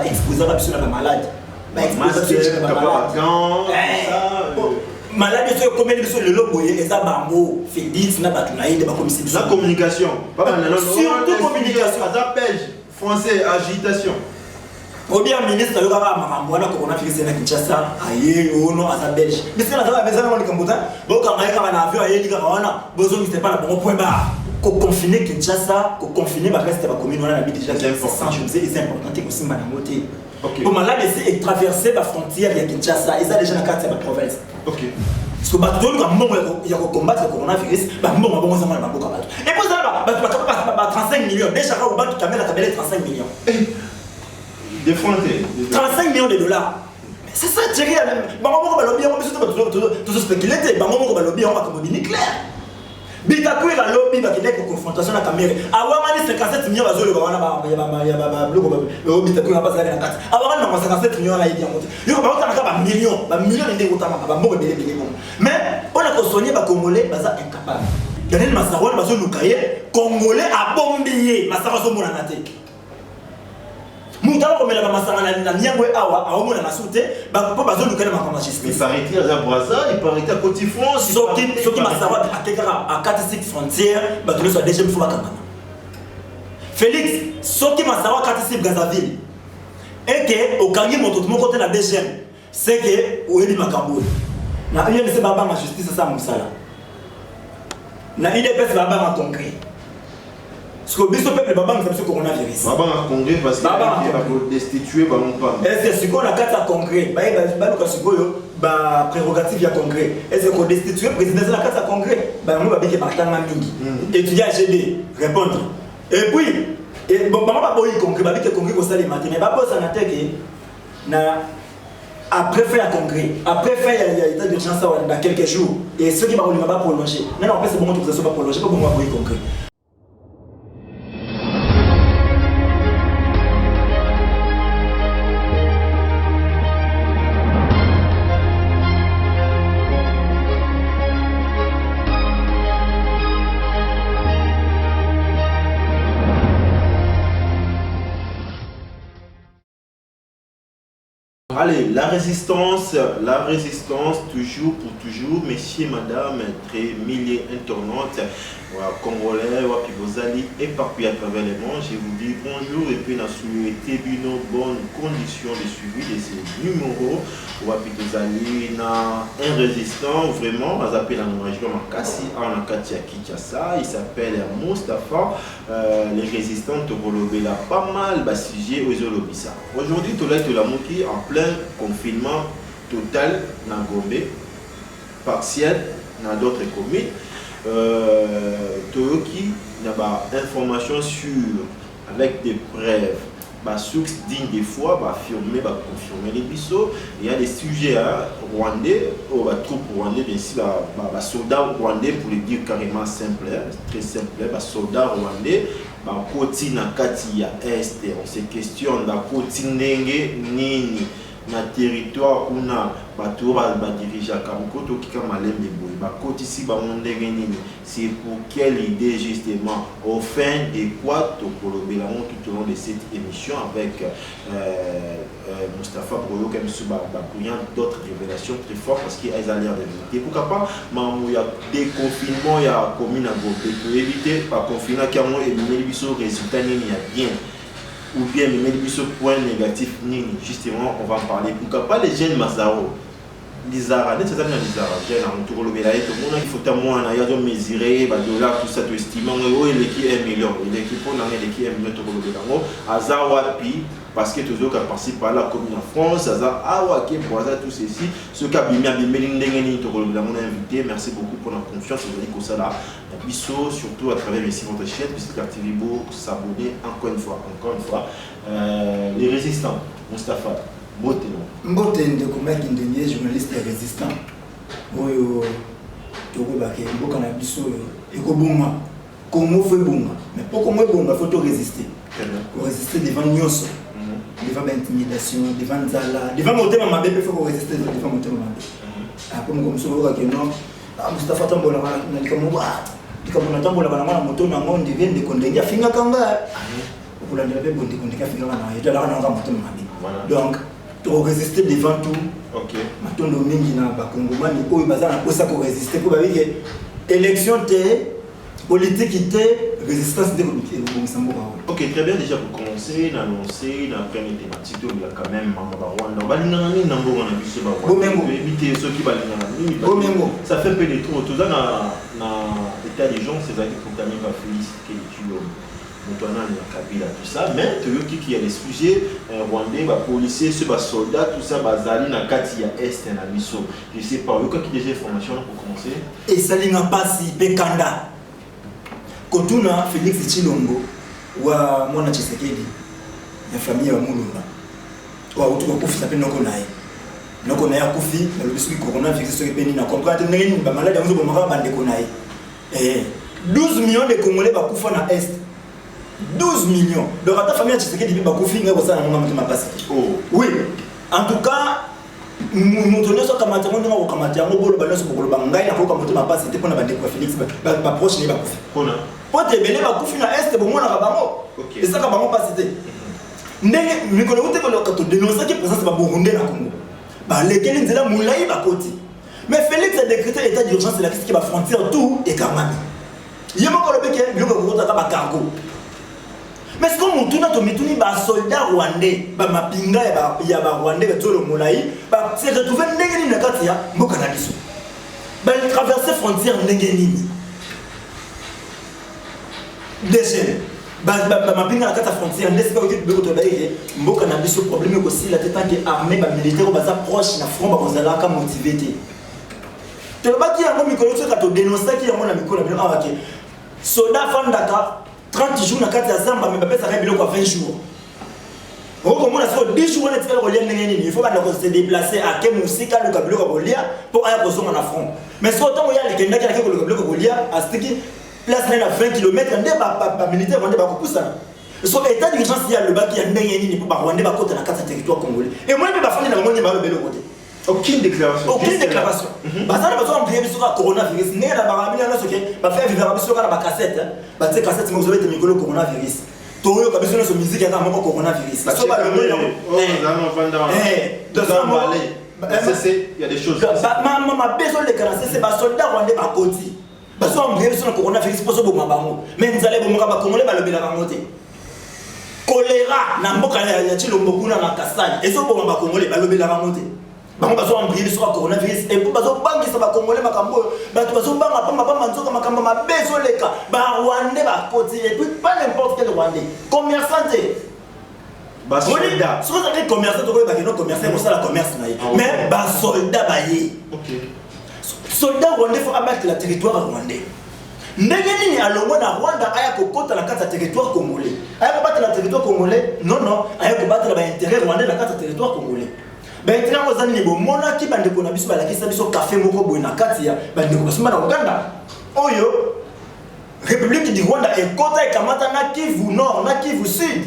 exposer sur la malade. Malade sur combien de sur le logo et ça bambo Félix n'a pas tout naïde pas comme la communication pas surtout communication ça belge français agitation au bien ministre le gars makamwana coronavirus na Kinshasa aye ono asa belge mais c'est là ça va besoin de computer donc quand on a avion aye lika wana besoin de pas bon point bas ko confiner Kinshasa ko confiner ba reste ba commune on a déjà c'est important c'est important que aussi manamoté pour malade c'est traverser la frontière de Kinshasa et ça déjà dans carte de la province. OK. Parce que bateau il y a combattre le coronavirus, bah bon bon ça m'a beaucoup bateau. Et pour ça bah 35 millions déjà au bas tu la 35 millions. Des Français 35 millions de dollars. C'est ça Thierry bah on va lobby on peut tout spéculer bah on va lobby on va comme nucléaire. Bika kuira lobby ba kideko confrontation na caméra. Awamani 57 millions bazolo ba wana ba bloco lobby ta kuira pas na kati. Awamani na 57 millions na yidi amote. Yo ba otana ba millions ndenge utama ba mbongo bele bon. Mais on a consoné ba congolais baza incapable. Daniel Massaron bazolo kaye congolais a bombé Massaron zo mona na te. Mutala ko mela ba Massaron na nyangwe awa awomona na sute ba ko bazolo kana ma justice. Mais paraît-il à Brazza, il paraît à Côte d'Ivoire, ce qui m'a savoir à 4-6 frontières, bah tu le sois déjà une fois à Félix, ce qui m'a savoir à 4-6 Brazzaville, et que au Kangi mon côté la deuxième, c'est que au Eli Makambo. Na il y a des baba ma justice ça musala. Na il est pas baba ma concret. Parce que le peuple baba nous a sur coronavirus. Baba en congrès parce qu'il va destituer ba mon pas. Est-ce que ce qu'on a 4 congrès, bah nous ka sikoyo ba prérogative ya congrès. Est-ce qu'on destituer président de la 4 congrès, bah nous va bien que partana mingi. Étudiant GD répondre. Et puis et bon maman ba boyi congrès, ba bien que congrès ko sali matin mais ba bossa na teke na après faire un congrès, après faire il y a état d'urgence dans quelques jours et ceux qui va pas prolonger. Non en fait c'est bon que ça soit pas prolongé pas pour moi boyi congrès. Allez, la résistance toujours pour toujours, messieurs, madame, très milliers internautes, congolais, wapibozali, éparpillés à travers le monde. Je vous dis bonjour et puis nous souhaitons une bonne condition de suivi de ces numéros. Wapibozali, un résistant vraiment, on appelle un région Makassi, en Akatia Kinshasa, il s'appelle Moustapha. Les résistants Tobolobela, pas mal de sujets aux Olobissa. Aujourd'hui, Tolai Tolamuki en plein confinement total dans Gombe, partiel dans d'autres communes. Toyoki n'a pas d'informations sûres avec des preuves. Sources dignes des fois, affirmer, confirmer les bisous. Il y a des sujets rwandais, ou troupes rwandais, bien sûr, soldats rwandais pour le dire carrément simple, très simple, soldats rwandais, côté na kati ya est, on se questionne, côté nenge nini. Na territoire kuna bato ba dirige Kamukoto kika malembe boy ba côté ici ba mondenge nini c'est pour quelle idée justement au fin de quoi to kolobela tout au long de cette émission avec Moustapha Broyo comme sur ba d'autres révélations très fortes parce qu'il a l'air de vérité pourquoi pas il y a des confinements il y a commune à Gombe pour éviter pas confinement qui a moins éliminé biso résultat nini ya bien ou bien mais ce point négatif justement on va en parler pourquoi pas les jeunes Mazaro les Arabes c'est ça les Arabes jeunes en tout le bélaï tout le monde il faut à moi on a ya mesurer ba dollar tout ça tout estimant l'équipe 1 million l'équipe on a l'équipe 1 million tout le bélaï azawapi parce que toujours qu'à participer par la commune en France aza awake pour ça tout ceci ce cas bien ndengeni tout le bélaï on a invité merci beaucoup pour la confiance vous avez ça là surtout à travers ici votre chaîne puisque l'activité s'abonner encore une fois les résistants Moustapha Mbote ndeko maki ndenge journaliste résistant oyo toko ba ke mboka na biso eko bonga Congo fait bonga mais pour Congo bonga faut résister résister devant nyonso devant l'intimidation devant nzala devant motema mabe faut résister devant motema mabe après comme ça ko ke non Moustapha tambola na likamu likamuna tambola bana mwana moto na ngondi vende kondenge afinga kanga okulandela be bondi kondika finga bana yeto la kana moto mabe Donc, tu résister devant tout. Ok. Matondo mingi na bakongomani oyo baza na posa ko résister pour babike élection politique était résistance de ok, très bien. Déjà pour commencer, d'annoncer la première thématique, il y a quand même Rwanda. Ça fait un peu de trop. Tout ça, dans l'état des gens, c'est ça qu'il faut quand même féliciter tout ça. Mais il y a des sujets rwandais, les policiers, les soldats, tout ça, bazali na kati ya est na biso. Je sais pas, il y a déjà des informations pour commencer. Et ça n'a pas si Bekanda. Kotuna Félix Tshilombo wa mwana Tshisekedi ya famille ya Mulumba wa utuko kufisa pe noko naye kufi na lobisu coronavirus so epeni na comprendre ndenge ba malade yango bomaka bande ko naye 12 millions de Congolais bakufa na est 12 millions donc ata famille ya Tshisekedi bakufi ngai bosana ngoma mtima pasi oui en tout cas mutoneso kamata ngo ngo kamata yango bolo baloso bolo bangai na ko kamata mapasi te pona bande ko Félix ba proche ne bakufi pona pote belé bakufi na est bomona ka bango et ça ka bango pas cité ndenge mikolo ute ko lokato dénoncer que présence ba Burundais na Congo ba lekeli nzela mulai ba koti mais Félix a décrété état d'urgence la qui ba frontière tout et kamami yemo ko lobeke biloko ko ta ba cargo mais ce qu'on mutuna to mituni ba soldat rwandais ba mapinga ya ba rwandais ba tolo mulai ba se retrouver ndenge ni na kati ya mboka na biso ba traverser frontière ndenge nini déchet mapinga na kati ya frontière nde sika oki biloko tobaye mboka na biso problème aussi la tête que armée ba militaire baza proche na front ba kozalaka motivé te tolobaki yango mikolo soka to dénoncer ki yango na mikolo na bino awake soldat fandaka 30 jours na kati ya zamba mais bapesa ka biloko 20 jours oko mona so 10 jours na tsela kolia ndenge nini il faut bana ko se déplacer à kemusika le biloko kolia pour aya kozonga na front mais so tant ya lekenda ki na ko biloko kolia astiki place na 20 km nde ba militaire rwandais ba kopusana so état d'urgence ya le baki ya ndenge nini pour ba rwandais ba kota na kati ya territoire congolais et moi ba fandi na bango ba lo belo côté aucune déclaration bazana bazo amplier biso ka coronavirus ndenge na ba rabina na soke ba faire vivre biso ka na ba cassette ba te cassette mo zobete mikolo coronavirus toyo ka biso na so musique ya ka moko coronavirus so ba le non vanda c'est il y a des choses ma besoin de cancer c'est ba soldat rwandais ba koti baso ambrier sur le coronavirus pour so boma bango mais nzale bomoka ba congolais ba lobela bango te choléra na mboka ya Tshilombo kuna na Kasai ezo boma ba congolais ba lobela bango te bango baso ambrier sur le coronavirus et pour baso bangisa ba congolais makambo ba baso banga pamba nzoka makambo ma bezo leka ba rwandais ba koti et puis pas n'importe quel rwandais commerçant ba soldat so ça que commerçant to ko ba kino commerçant pour ça la commerce na mais ba soldat ba yi OK soldat rwandais faut abattre le territoire rwandais. Ndenge nini alongo na Rwanda aya kokota na kati ya territoire congolais. Aya kobattre le territoire congolais. Non, aya kobattre ba intérêt rwandais na kati ya territoire congolais. Ba intérêt ngozani ni bomona ki bande ko na biso ba lakisa biso café moko boy na kati ya bande ko basuma na Uganda. Oyo République du Rwanda ekota ekamata na Kivu Nord, na Kivu Sud.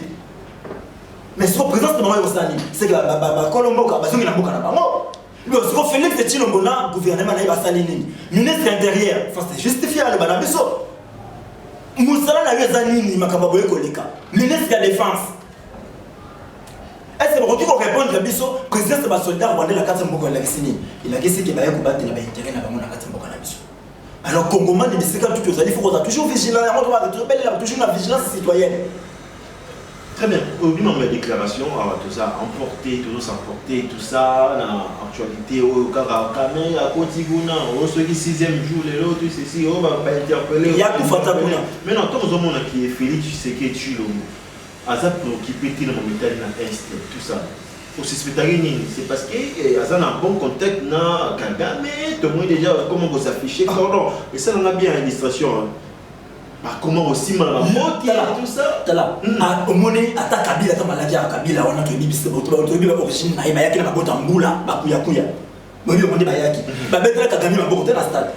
Mais son présence de Maman Yosani, c'est que ba Colombo ka bazungi na mboka na bango. Parce que Félix Tshilombo na gouvernement na basali nini ministre intérieur faut se justifier le banabiso musala na yeza nini makamba boye koleka ministre de défense est-ce que vous pouvez répondre à biso président de soldat rwandais la carte mboka la kisini il a dit que ba yakubattre na ba intérêt na bango na carte mboka na biso alors congolais de bisika tout ça il faut qu'on soit toujours vigilant on doit toujours la vigilance citoyenne. Très bien. Au-delà de la déclaration, tout ça, emporter, toujours s'emporter, tout ça, dans l'actualité, au Karakame, à Kotiguna, au 6e jour, les autres, ceci, on va pas interpeller. Il y a tout fait. Maintenant, tout le monde qui est Félix Tshisekedi Tshilombo, Azap qui pétit dans le métal dans l'Est, tout ça. Au c'est parce que Azan a un bon contact dans Kagame, tout le monde déjà comment vous affichez, pardon. Et ça, on a bien une illustration. Comment aussi mal tout ça tala au moni ata kabila ta malaki ya kabila wana to bibisa to biba origine na iba yaki na mabota mbula ba kuya mobi on ba yaki ba betela Kagame maboko te na stade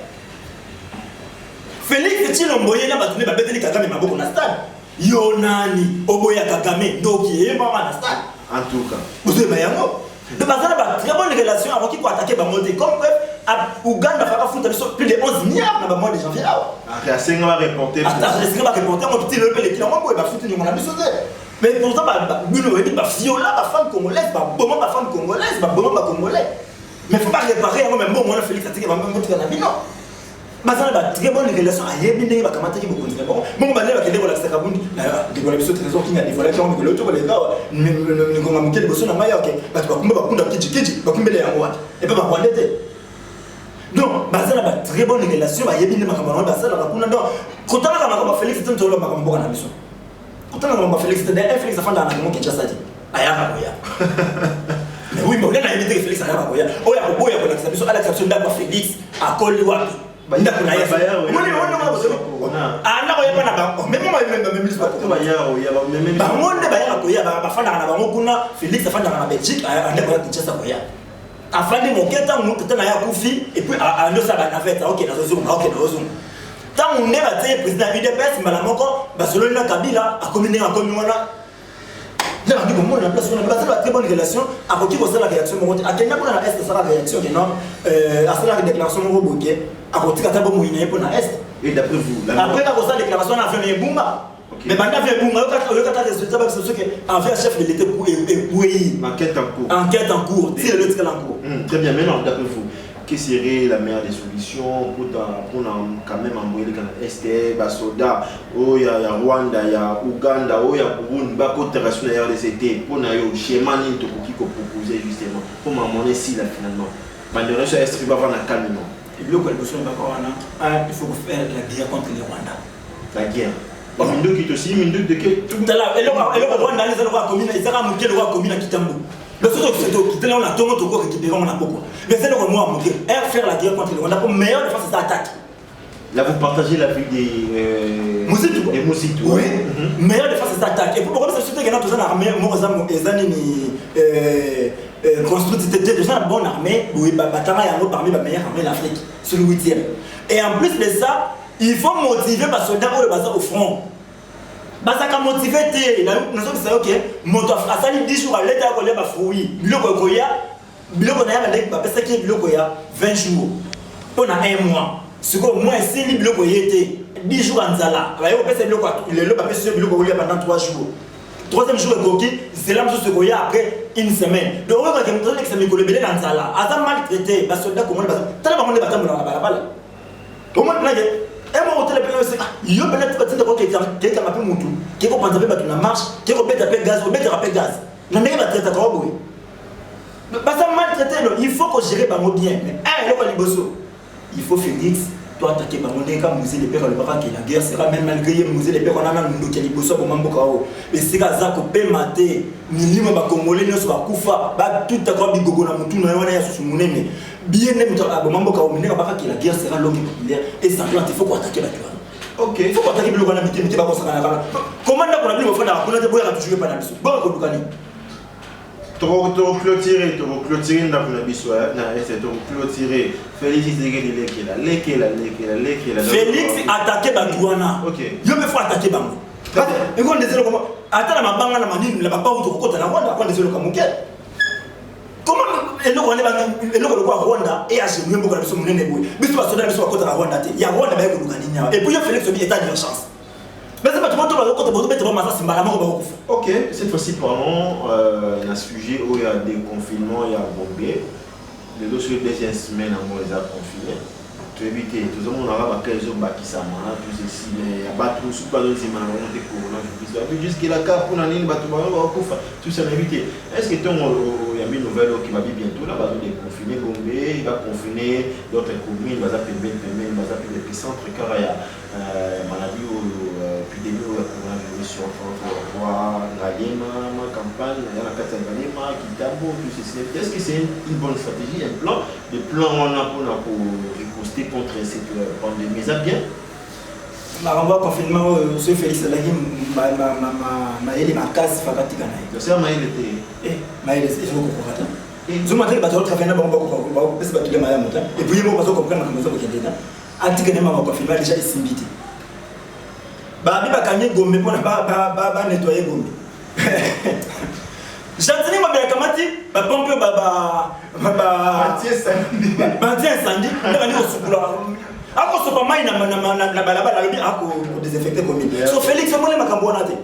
Félix Tshilombo yena ba tuni ba beteli Kagame maboko na stade yo nani oboya Kagame ndoki e mama na stade en tout cas vous ba yango Donc, il y a très bonne relation avec qui peut attaquer Bamote. Comme Ouganda a fait plus de 11 milliards dans le mois de janvier. C'est un reporter. C'est un reporter, on peut le payer. Mais pourtant, il y a des femmes congolaises, des femmes congolaises, des congolais. Mais il ne faut pas réparer, même bon, on Félix Attaque, non. Mais ça a très bonne relation à Yébine, à Kamata qui me connaît. Bon, on va dire que les Volaks Kabouni, des Volaks trésor qui a des Volaks qui ont le tour, les gars, nous avons manqué le bosson à Maya, ok. Parce qu'on va prendre un petit kiji, on va les avoir. Et pas pour l'été. Donc, ça a très bonne relation à Yébine, à Kamata, ça a donc, quand on a Félix, c'est un tour, on va prendre la mission. Quand on a Félix, c'est un Félix à faire dans la maison qui est déjà dit. Ayabakoya. Mais oui, mais on a invité Félix à Ayabakoya. Oh, il y a l'exception d'Agua Félix à Koliwapi. Il y a très bonne relation avec qui la réaction à Kenya pour la est la réaction que non à la déclaration roboqué à côté de bon moyen pour la est et d'après vous après la déclaration a fait Bumba mais banda fait Bumba le résultat c'est ce que avait chef de l'État pour enquête en cours c'est le titre en cours très bien maintenant d'après vous quelle serait la meilleure des solutions pour quand même envoyer les ST, Basoda, il y a Rwanda, il y a Ouganda, il y a Burundi, il y a coopération d'ailleurs des CT, pour un schéma qui proposer justement, pour m'amener ici là finalement. Malheureusement, est-ce qu'il va y avoir un calme? Il faut faire la guerre contre les Rwandais. La guerre. Mindouk qui est aussi, Mindouk de quel? Tout à l'heure, et le Rwanda, les Rwandais communes, ils ont manqué le roi commune à Kitambo. Le seul qui est là, on a tout le monde qui est là, mais c'est le moi à monter. Faire la guerre contre les Rwandais pour meilleure défense de cette attaque. Là, vous partagez la vie des Moussitou. Oui, meilleure défense de cette attaque. Et pour c'est surtout que nous avons une armée, nous avons construit déjà une bonne armée, oui, Batama est parmi les meilleures armées d'Afrique, sur le 8e. Et en plus de ça, il faut motiver les soldats pour le bazar au front. Parce que motivé, nous avons dit que moto a 10 jours à l'état de la fruit. Biloko ya 20 jours. On a un mois. Ce que moi, si les biloko était 10 jours en Zala, il est pendant 3 jours. Troisième jour, c'est la même chose que après une semaine. Donc, on va dire que c'est un Zala. À maltraité, les soldats comment les bâtiments dans la balabala. Comment et mon hôtel est aussi. Il y a peut-être quelqu'un qui m'a appelé Moutou, qui va prendre la marche, qui va mettre un gaz, gaz. Non, mais il va traiter à quoi? Parce que maltraité, il faut que gérer bien. Mais il faut Félix, toi attaquer Bamonde, comme musée les pères, le parent qui est la guerre sera même malgré musée les pères, on a un monde qui est liboso pour Mambokao. Et c'est comme ça qu'on peut mater, ni ma congolais, ne soit Koufa, tout à quoi Bigogo na Moutou, na Wana Yasu Mounene. Bien aimé à Mambokao, mais le parent qui est la guerre sera l'homme populaire. Et ça plante, il faut qu'on attaque la guerre. Ok. Il faut qu'on attaque le Ghana, mais pas comme ça. Comment on a pu le faire? On a déjà toujours pas la mission. Bon, on a clôtirer Félix attaqué Batouana. Ok. Je me faut attaquer Bango. Et quand on disait comment attends la banga na manine la papa ou to kota na Rwanda quand disait le kamuke. Comment et le Rwanda et à ce niveau pour la mission munene boy. Biso ba soda biso kota na Rwanda te. Ya Rwanda ba ko lukaninya. Et puis Félix obi état d'urgence. Mais c'est pas tout le monde qui va ok, cette fois-ci, parlons d'un sujet où il y a des confinements, il y a bombé. Les deux sur les deuxième semaine, on les a confinés. Tout éviter, tout le monde a fait des bâtis, tout ceci, mais il y a pas tout, pas d'autres images, des coronavirus. Jusqu'à la carte pour l'année, tout ça, éviter. Est-ce que tu as une nouvelle qui va bientôt là, va confiner bombé, il va confiner d'autres communes, il va appeler il va appeler l'épicentre, car il y a maladie épidémie ou coronavirus sur Galema, ma campagne, il y a la carte Galema, Kitabo, tout ceci. Est-ce que c'est une bonne stratégie, un plan? Le plan on a pour riposter contre cette pandémie, ça bien? Ma confinement, ce Félix Lagim, ma case fagatika na. C'est ma était. Ma c'est je comprends. Je m'attends que tu vas bon parce que tu ma monta et puis moi parce que comprendre comment ça va être là. Atika na ma confinement déjà isimbiti. Ba biba kanye gombe pour ba nettoyer gombe. J'entends ma bien kamati ba pompe ba incendie na ni osukula ako sopa mai na balabala lobi ako désinfecter commune so Félix mo le makambo wana te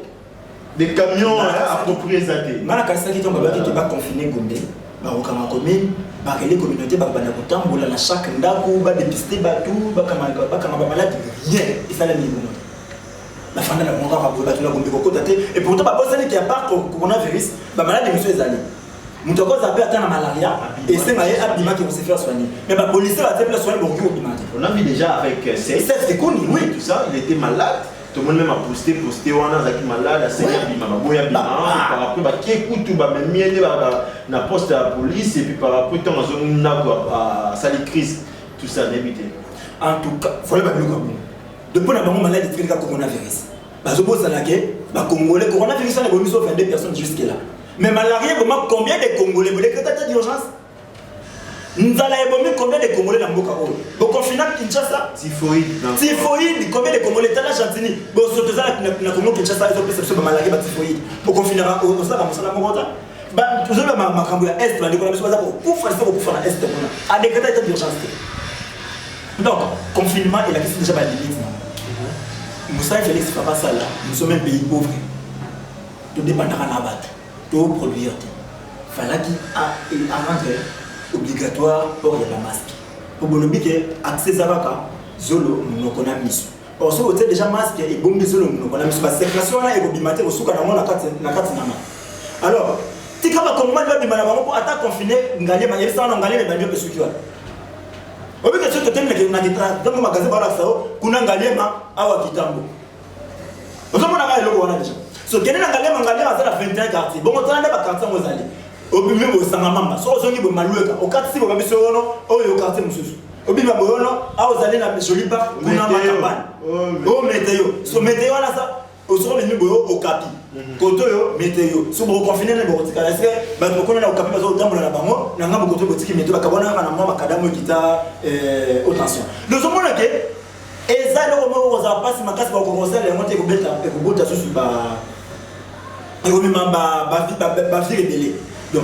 des camions appropriés ça te ngana kasi ki tomba ba ki ba confiner Gombe ba okama commune ba kele communauté ba bana kotambola na chaque ndako ba dépister ba tout ba kama ba malade rien isala ni bon la fin de la monga ba ba tuna Gombe ko tate et pourtant ba bosani qui a pas coronavirus ba malade monsieur ezali mutu akoza pe ata na malaria et c'est maye abima qui vont se faire soigner mais ba policier va te faire soigner bon qui obima on a vu déjà avec c'est connu oui tout ça il était malade tout le monde même a posté wana zaki malade a seigneur bima ba boya bima par rapport ba ki écoute ba même miende ba na poste à la police et puis par rapport tant zone na quoi à sali crise tout ça n'éviter en tout cas faut ba biloko bon depuis na bango malade de coronavirus ba zo bosa la ke ba congolais coronavirus na bomiso 22 personnes jusque là mais malaria combien de congolais vous l'état d'urgence nzala ebomi combien de congolais na mboka oyo bo confinement Kinshasa typhoïde combien de congolais tala Chantini bo sotoza na Congo Kinshasa ils ont perception ba malaria ba typhoïde bo confinement au ça comme ça na mokota ba toujours ma makambo ya est ba ndiko na biso baza ko kufa na est kuna a décréter état d'urgence donc confinement il a quitté déjà ba limite Moussa Félix papa ça là nous sommes un pays pauvre tout dépendra na bato tout produire fallait qu'il rendre obligatoire pour y la masque pour bolobi que accès zabaka zolo munokona miso or so hotel déjà masque et bombe zolo munokona miso ba sécrétion là et bobimate osuka na mona kati na alors tika ba comment va bimana bango pour attaque confiné ngale ma yesa na ngale ba ndio pesuki wa obi que tu te na kitra dans magasin ba la sao kuna ngale ma awa kitambo ozomona ba eloko wana déjà so kene na ngale mangalema za 21 quartier bon otanda ba quartier mozali obimi bo sanga mamba so ozongi bo malueka okatisi bo babiso wono oyo quartier mususu obimi bo wono a ozali na joli park kuna makambana o meteo so meteo wana sa osoro bimi bo okapi koto yo meteo so bo confiner na bo tika est-ce que ba ko na okapi ba zo tambola na bango na ngambo koto bo tiki meteo bakabona na mwa makadamu kita attention le zomona ke eza lo mo oza pasi makasi ba ko conseil ngote ko beta e ko bota susu ba et au même ba délai donc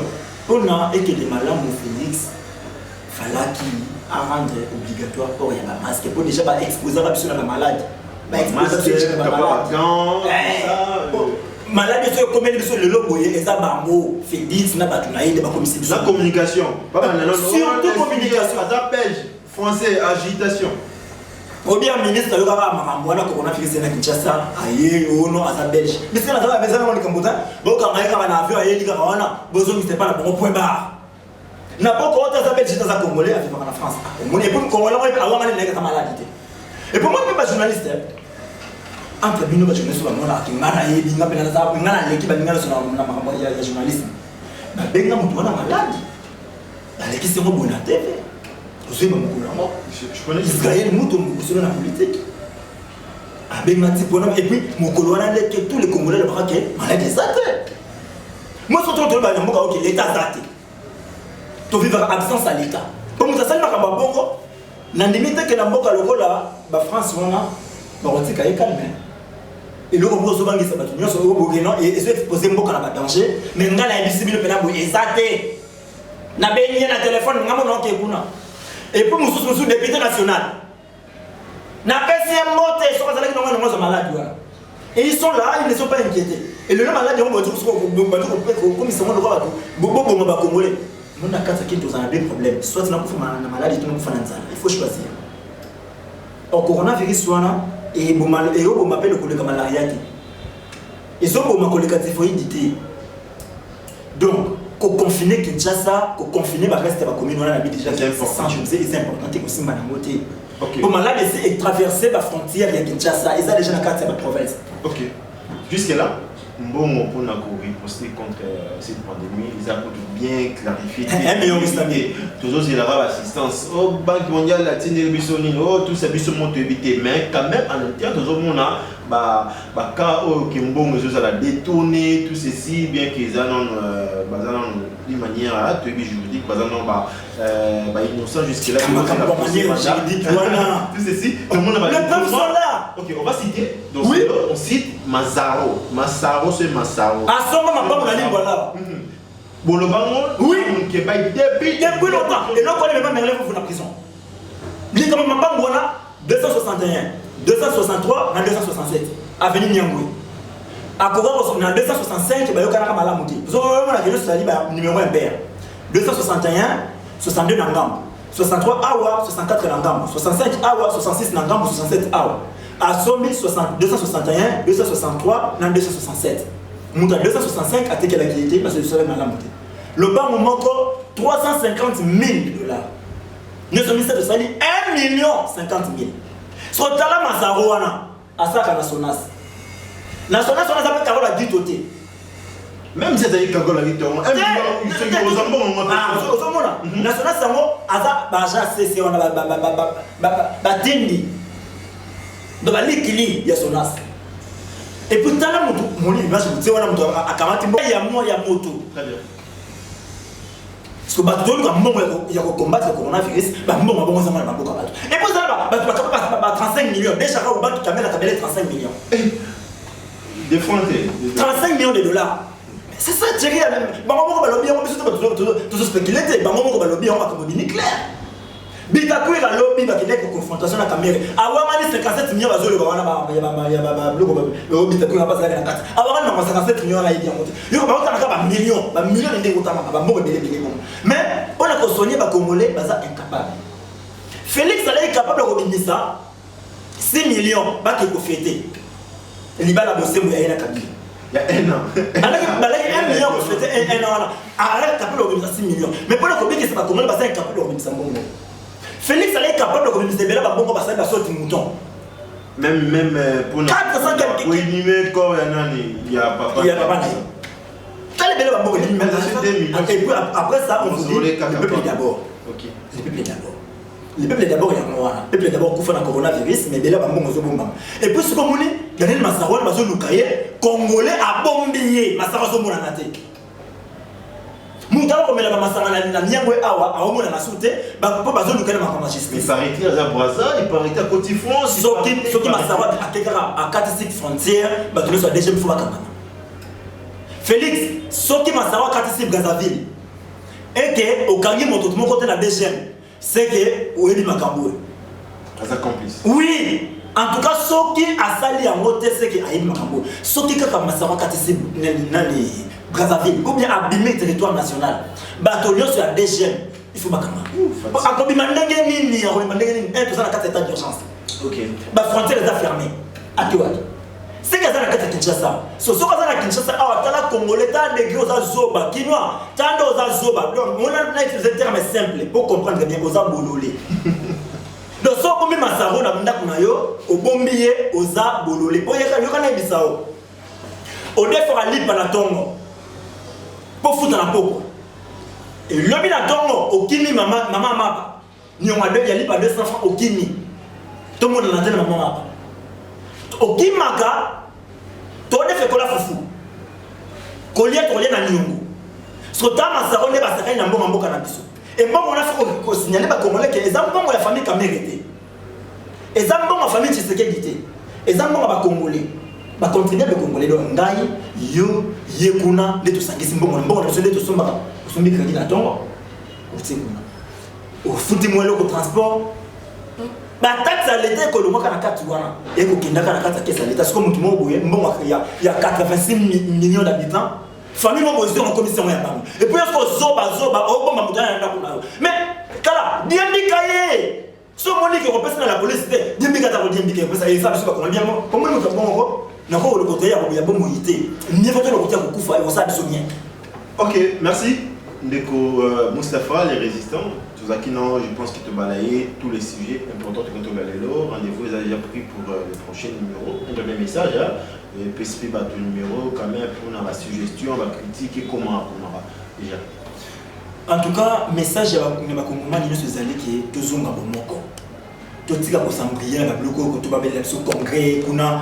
on a et que les malades mon Félix fallait qu'il rendre obligatoire pour y a masque pour déjà pas exposer la personne à malade ba exposer la malade c'est comme les personnes le logo et ça bango Félix na batuna et ba commission la communication pas surtout communication ça belge français agitation au bien ministre le gars makambo wana coronavirus na Kinshasa aye ono asa belge mais c'est la ça mais ça on likambuta boka maika na avion aye lika wana bozo mi pas na bon point barre na poko ota za belge za congolais avec en France on est pour congolais on est avant aller na maladie et pour moi même journaliste entre bino ba journaliste ba mona kingana ye binga pena za ngana leki ba ngana sona na makambo ya journaliste ba benga mtu wana maladi aleki sema bona TV je connais Israël nous sur la politique avec et puis mon colonel que tous les Congolais le braquet malade ça moi surtout tout le monde OK l'état zate to vivre absence à l'état comme ça ça na kamba bongo na limite que na mboka lokola ba France wana ba rotika e calme et le robot so bangi ça ba tunyo so robot non et se exposer mboka na ba danger mais ngala ya bisibilo pena bo ezate na benye na téléphone ngamo non ke kuna et puis nous député national na PCM moté so ka zalaki normalement nos malades et ils sont là ils ne sont pas inquiétés et le malade on va dire comme ils sont là bon ba congolais on a quatre qui ont des problèmes soit na kufa na maladie tout na kufa na nzala il faut choisir au coronavirus wana et bon mal et on m'appelle le malaria qui ils ont bon koleka typhoïde donc ko confiner Kinshasa ko confiner ba reste ba commune on a déjà c'est important que aussi manamoté pour malade c'est traverser la frontière ya Kinshasa et ça déjà dans carte de la province OK jusque là bon pour na riposter contre cette pandémie ils ont bien clarifié toujours il y aura assistance au banque mondiale latine bisonine tout ça biso monte éviter mais quand même en interne toujours on a ba cas au kimbongo ça la détourner tout ceci bien qu'ils en d'une manière juridique par exemple innocent jusque là tout ceci tout le monde va là OK on va citer donc on cite Massaro c'est Massaro asoma mabamba na limbo là Bon, le bango, oui, qui est pas depuis longtemps. Et non, on n'est même Merlin pour la prison. Il comme ma banque, 261, 263, 267. Avenue Nyangui. À Kogan, on a 265, il y a un malamouti. Vous avez un numéro impair. 261, 62 Nangam, 63 Awa, 64 Nangam, 65 Awa, 66 Nangam, 67 Awa. À Somi, 261, 263, 267. Mouta 265 a été la qualité parce que le soleil m'a monté. Le banc me manque 350 000 $. Nous sommes mis de sali 1 50 000. Sur le talent Mazarouana, à ça qu'à la Sonas. La Sonas, on a appelé Carole à 10 totés. Même si c'est Carole à 10 totés, 1 million, ils sont aux ambons. Ah, aux ambons là. La Sonas, c'est un Aza Baja, c'est on a Batindi. Donc, il y a Sonas. Et puis, tu as mon livre, je vous à Kamati, il y a moi, il y a moto. Très bien. Parce que il y a combattre le coronavirus, et puis, ça va 35 millions. Déjà, on va tout caméra 35 millions. Des francs, 35 millions de $. C'est ça, Thierry. On va lobby, on va spéculer, on va lobby, on va comme nucléaire. Bitakou ira lobby ba kideko confrontation na caméra. Awamani 57 millions bazolo ba wana ya bloco ba bitakou na pasa na kati. Awamani na 57 millions na idi yango. Yo ba otana ba millions ndenge otama ba mbongo belé bon. Mais on a consoné ba congolais baza incapable. Félix allait capable de robinisa 6 millions ba ki ko fêter. Libala bossé mu ya na kabila. Il y a 1 an. Alors, 1 million pour fêter 1 an. Arrête capable de robinisa 6 millions. Mais pour le cobie que c'est pas congolais baza incapable de robinisa mbongo. Félix allait capable de communiquer là bas bon parce que ça du mouton. Même pour nous. 400 quelques. Oui, il y a papa. Il y a papa. Quand les belles bambos et puis après ça on vous dit le peuple d'abord. OK. Le peuple d'abord. Le peuple d'abord il y a moi. Le peuple d'abord coup fait le coronavirus mais belles bambos zo bomba. Et puis ce comme on dit Daniel Massaron bazo lukaye congolais a bombé Massaron zo mona naté. Moutala comme la masanga na nyangwe awa aomona na soute ba ko bazo lukana makama justice. Il paraît à Brazza, il paraît à Côte d'Ivoire, soki masanga a tekara à 46 frontières ba tolo so deuxième fois bakama. Félix soki masanga 46 Brazzaville. Et que au kangi moto tout mon côté la deuxième c'est que oyebi makambo. Ça complice. Oui, en tout cas soki asali ya moté c'est que ayebi makambo. Soki kaka masanga 46 nani Brazzaville, ou bien abîmer le territoire national. Bâtonnier sur la DGM, il faut pas comment. À combien de nini, tout ça dans 4 états d'urgence. Ok. La frontière est fermée. À Kiwak. C'est que ça dans 4 Kinshasa. Ce sont pas dans Kinshasa. Ah, t'as la Congolais, t'as des gros zoba, Kinois, t'as des zoba. On a utilisé le terme simple pour comprendre bien aux abololé. Donc, ça, comme Massaro, na munda kunayo, au bombier, aux abololé. Pour y aller, il y a un bisao. Au défaut, à l'île Panatongo. Pour foutre la peau. Et le bin à Tongo, au Kimi, maman, mapa. N'y a pas de pas 200 francs au Kimi. Tout le monde l'a dit, maman mapa. Au Kimaka, tu as fait quoi la foufou? Collier, na Nyungu. Ce temps, ma saron n'est pas un bon mambo cannabis. Et moi, on a fait signaler à Congolais que les enfants de la famille Kamere étaient. Les enfants de la famille Tshisekedi. Les enfants de Congolais. Ba contribuer le Congolais do ngai yo yekuna leto sangisi mbongo mbongo na leto somba sombi crédit na tongo utikuna au futi mwelo ko transport ba taxe à l'état ko lomo kana kati wana et ko kinda kana kati kesa l'état c'est comme mutu mo boye mbongo il y a 86 millions d'habitants famille mo boye en commission ya bango et puis est-ce zoba o bomba mutana na kuna mais kala diambi kaye so monique ko pesa na la police diambi kata ko diambi kaye pesa et ça c'est pas comment bien comment nous avons nako le côté ya bomo yité ni voto le côté ko kufa et on ça biso bien. OK, merci Ndeko Moustapha les résistants tous à qui non je pense qu'il te balayé tous les sujets importants que tu as là rendez-vous ils ont déjà pris pour le prochain numéro un dernier message et PSP bat le numéro quand même pour la suggestion on va critiquer comment on va déjà en tout cas message ya ba kongomani ne se zali ki tozonga bomoko tout ce qui a ressemblé à la bloc que tu vas mettre sur congrès kuna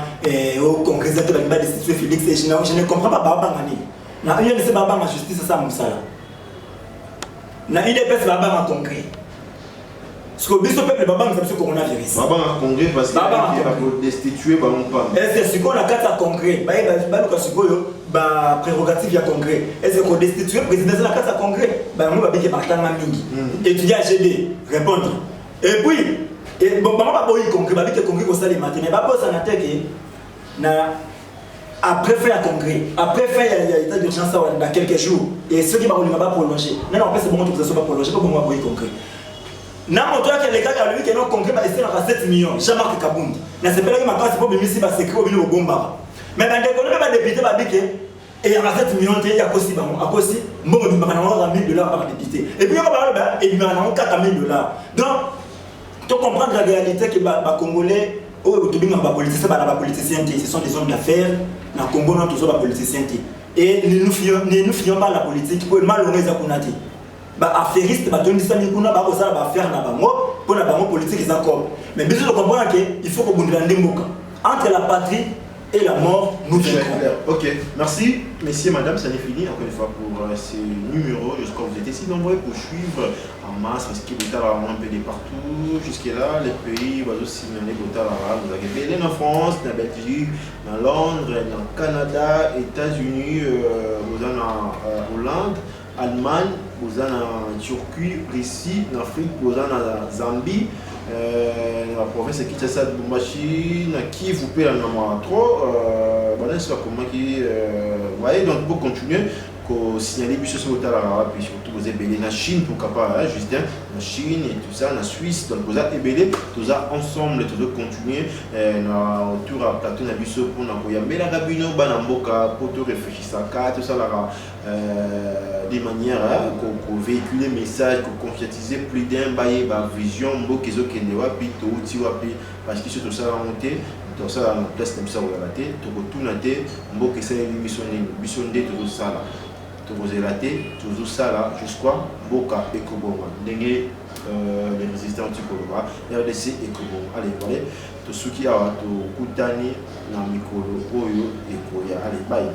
au congrès de la destituer Félix et je ne comprends pas baba ngani na il ne sait pas baba justice ça musala na il est pas baba en congrès Parce que biso peuple baba nous avons coronavirus. Baba en congrès parce que va destituer ba on pas. Est-ce que qu'on a quatre congrès? Ba le kasikoyo ba prérogative ya congrès. Est-ce qu'on destituer président de la quatre congrès? Ba on va bien que partanga mingi. Étudier à GD répondre. Et puis bon maman pas boy congrès, ba bien que congrès ko sale matin mais ba boss na teke na après faire un congrès, après faire l'état d'urgence dans quelques jours et ceux qui vont prolonger. Non en fait c'est bon que ça soit pas prolongé pour moi boy congrès. Na moto yake les gars lui qui non congrès ba essayer na 7 millions Jean-Marc Kabound na c'est pas que ma passe pour bimisi ba secret au bino bomba mais ba ndeko ba député ba bike et il y a 7 millions il y a aussi ba a aussi mbongo bi ba na $1,000 par député et puis on va ba et ba na $4,000 donc tu comprends la réalité que ba congolais au to binga ba politicien ba na ba politicien ce sont des hommes d'affaires na Congo non tous ba politicien et nous fions pas la politique pour mal honnête à kunati ba affairiste ba donner ça mikuna ba ko ça ba faire na bango pour na bango politique ils encore mais bien sûr de comprendre que il faut que bundira ndemboka entre la patrie et la mort nous vaincrons. OK, merci messieurs madame, ça n'est fini encore une fois pour ces numéros jusqu'à vous étiez si nombreux pour suivre en masse parce que vous avez un peu de partout jusqu'à là les pays va aussi signaler vous avez belé en France, en Belgique, en Londres, en Canada, États-Unis, vous en Hollande, Allemagne, vous en Turquie, Russie, en Afrique, vous en Zambie, la province de Kinshasa, Lubumbashi, qui vous paie la numéro 3, voilà, c'est comment qui, voyez, donc pour continuer, qu'on signale plus sur le terrain, puis surtout vous avez la Chine, pourquoi pas, Justin, la Chine et tout ça, la Suisse, donc vous avez belé, tout ça ensemble, tout ça continuer, autour à plateau, na biso pour na koya, mais la rabino, banamboka, pour tout réfléchir ça, tout ça là. Des manières qu'on véhicule les messages, qu'on concrétise plus d'un bail, vision, bokezo kendewa, puis tout wapi, parce que c'est tout ça à monter, tout ça à la place comme ça on va rater, tout retourne à terre, bokesa l'émission de tout ça là, tout vous raté, tout ça là, jusqu'à Boka et Koboma, les résistants du Koloba, RDC et Koboma, allez voilà, tout ce qui a tout Koutani, Namikolo, Oyo et Koya, allez bye.